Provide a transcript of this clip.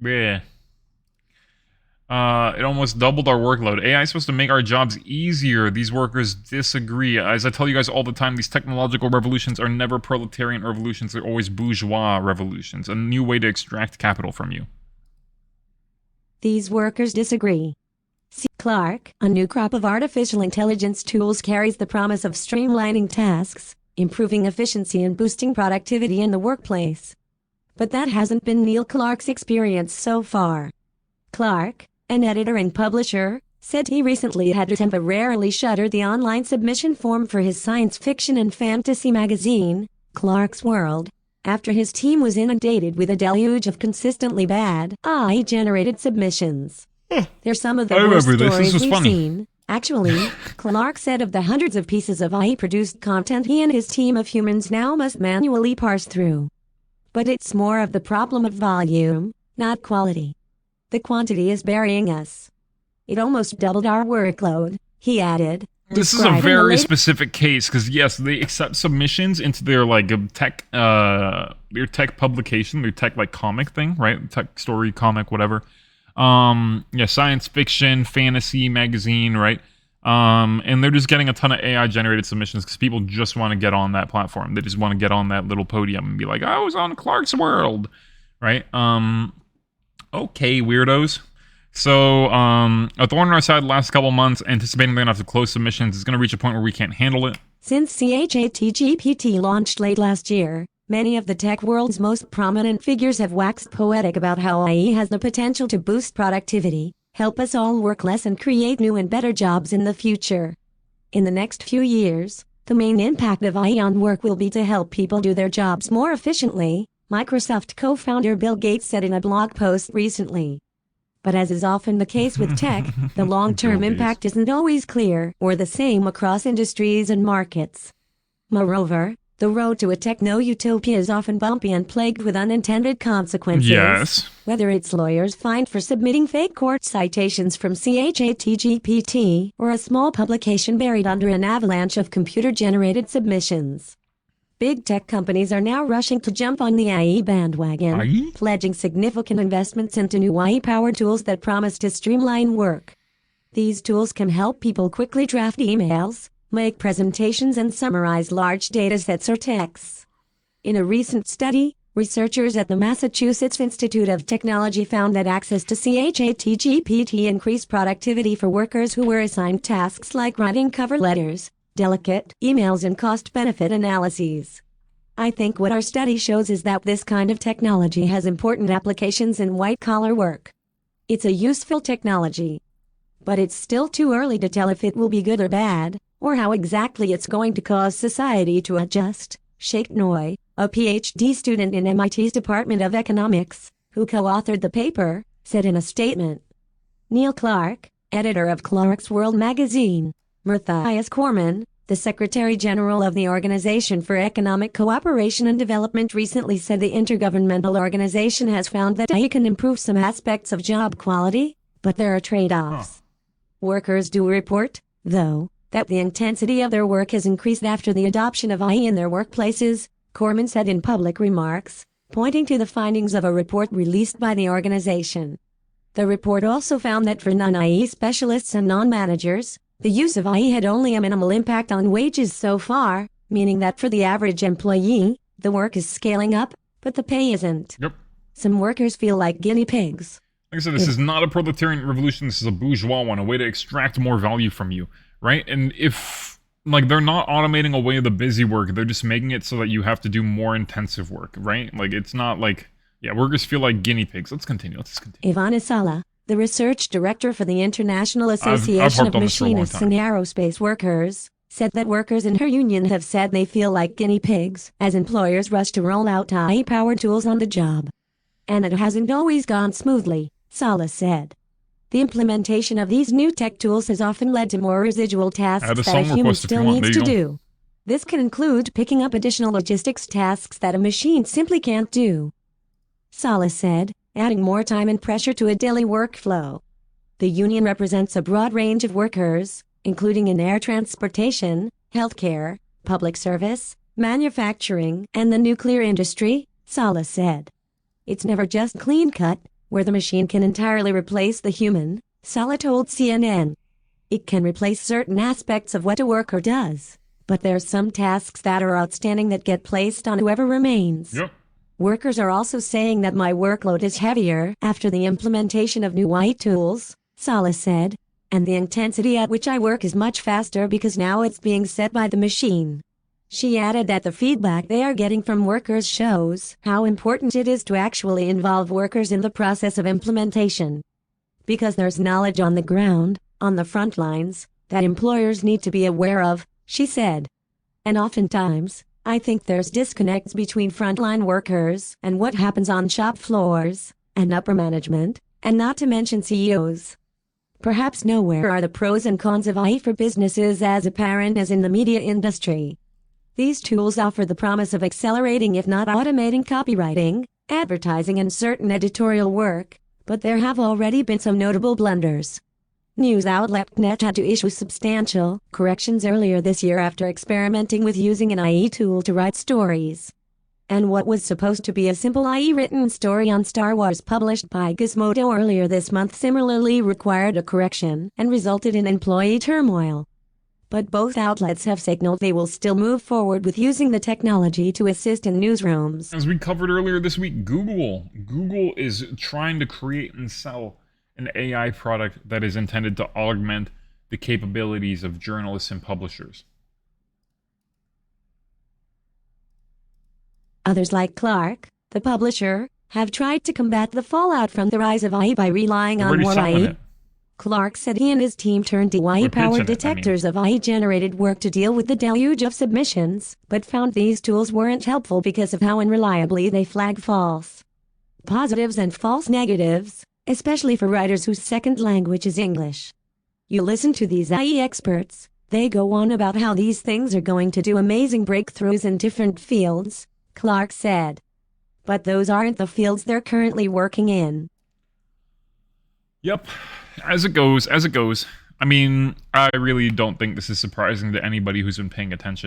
Yeah. It almost doubled our workload. AI is supposed to make our jobs easier. These workers disagree. As I tell you guys all the time, these technological revolutions are never proletarian revolutions. They're always bourgeois revolutions. A new way to extract capital from you. These workers disagree. C. Clark, a new crop of artificial intelligence tools carries the promise of streamlining tasks, improving efficiency and boosting productivity in the workplace. But that hasn't been Neil Clark's experience so far. Clark, an editor and publisher, said he recently had to temporarily shutter the online submission form for his science fiction and fantasy magazine, Clark's World, after his team was inundated with a deluge of consistently bad AI-generated submissions. They're some of the I worst remember this. This stories was we've funny. seen. Actually, Clark said of the hundreds of pieces of AI-produced content he and his team of humans now must manually parse through. But it's more of the problem of volume, not quality. The quantity is burying us. It almost doubled our workload, he added. This is a very specific case because yes, they accept submissions into their like their tech publication, their tech like comic thing, right? Tech story, comic, whatever. Yeah, science fiction, fantasy magazine, right? And they're just getting a ton of AI generated submissions because people just want to get on that platform. They just want to get on that little podium and be like, I was on Clark's World, right? Okay, weirdos. So, a thorn in our side the last couple months, anticipating they're going to have to close submissions. It's going to reach a point where we can't handle it. Since ChatGPT launched late last year, many of the tech world's most prominent figures have waxed poetic about how AI has the potential to boost productivity, help us all work less and create new and better jobs in the future. In the next few years, the main impact of AI on work will be to help people do their jobs more efficiently, Microsoft co-founder Bill Gates said in a blog post recently. But as is often the case with tech, the long-term impact isn't always clear or the same across industries and markets. Moreover, the road to a techno-utopia is often bumpy and plagued with unintended consequences. Yes. Whether it's lawyers fined for submitting fake court citations from ChatGPT or a small publication buried under an avalanche of computer-generated submissions. Big tech companies are now rushing to jump on the AI bandwagon, pledging significant investments into new AI-powered tools that promise to streamline work. These tools can help people quickly draft emails, make presentations and summarize large datasets or texts. In a recent study, researchers at the Massachusetts Institute of Technology found that access to ChatGPT increased productivity for workers who were assigned tasks like writing cover letters, delicate emails and cost-benefit analyses. I think what our study shows is that this kind of technology has important applications in white-collar work. It's a useful technology. But it's still too early to tell if it will be good or bad, or how exactly it's going to cause society to adjust. Sheikh Noy, a PhD student in MIT's Department of Economics, who co-authored the paper, said in a statement. Neil Clark, editor of Clark's World magazine, Matthias Cormann, the Secretary General of the Organization for Economic Cooperation and Development recently said the intergovernmental organization has found that AI can improve some aspects of job quality, but there are trade-offs. Workers do report, though, that the intensity of their work has increased after the adoption of AI in their workplaces, Cormann said in public remarks, pointing to the findings of a report released by the organization. The report also found that for non-AI specialists and non-managers, the use of AI had only a minimal impact on wages so far, meaning that for the average employee, the work is scaling up, but the pay isn't. Yep. Some workers feel like guinea pigs. Like I said, this is not a proletarian revolution. This is a bourgeois one, a way to extract more value from you, right? And if, like, they're not automating away the busy work, they're just making it so that you have to do more intensive work, right? Like, it's not like, yeah, workers feel like guinea pigs. Let's continue. Ivana Sala, the research director for the International Association of Machinists and Aerospace Workers, said that workers in her union have said they feel like guinea pigs as employers rush to roll out AI-powered tools on the job. And it hasn't always gone smoothly, Sala said. The implementation of these new tech tools has often led to more residual tasks that a human still needs to do. This can include picking up additional logistics tasks that a machine simply can't do. Sala said, adding more time and pressure to a daily workflow. The union represents a broad range of workers, including in air transportation, healthcare, public service, manufacturing, and the nuclear industry, Sala said. It's never just clean-cut, where the machine can entirely replace the human, Sala told CNN. It can replace certain aspects of what a worker does, but there's some tasks that are outstanding that get placed on whoever remains. Yep. Workers are also saying that my workload is heavier after the implementation of new AI tools, Sala said, and the intensity at which I work is much faster because now it's being set by the machine. She added that the feedback they are getting from workers shows how important it is to actually involve workers in the process of implementation. Because there's knowledge on the ground, on the front lines, that employers need to be aware of, she said. And oftentimes, I think there's disconnects between frontline workers and what happens on shop floors, and upper management, and not to mention CEOs. Perhaps nowhere are the pros and cons of AI for businesses as apparent as in the media industry. These tools offer the promise of accelerating if not automating copywriting, advertising and certain editorial work, but there have already been some notable blunders. News outlet CNET had to issue substantial corrections earlier this year after experimenting with using an AI tool to write stories. And what was supposed to be a simple AI-written story on Star Wars published by Gizmodo earlier this month similarly required a correction and resulted in employee turmoil. But both outlets have signaled they will still move forward with using the technology to assist in newsrooms. As we covered earlier this week, Google is trying to create and sell an AI product that is intended to augment the capabilities of journalists and publishers. Others like Clark, the publisher, have tried to combat the fallout from the rise of AI by relying on more AI. Clark said he and his team turned to AI-powered detectors of AI-generated work to deal with the deluge of submissions, but found these tools weren't helpful because of how unreliably they flag false positives and false negatives, especially for writers whose second language is English. You listen to these AI experts, they go on about how these things are going to do amazing breakthroughs in different fields, Clark said. But those aren't the fields they're currently working in. Yep. As it goes. I mean, I really don't think this is surprising to anybody who's been paying attention.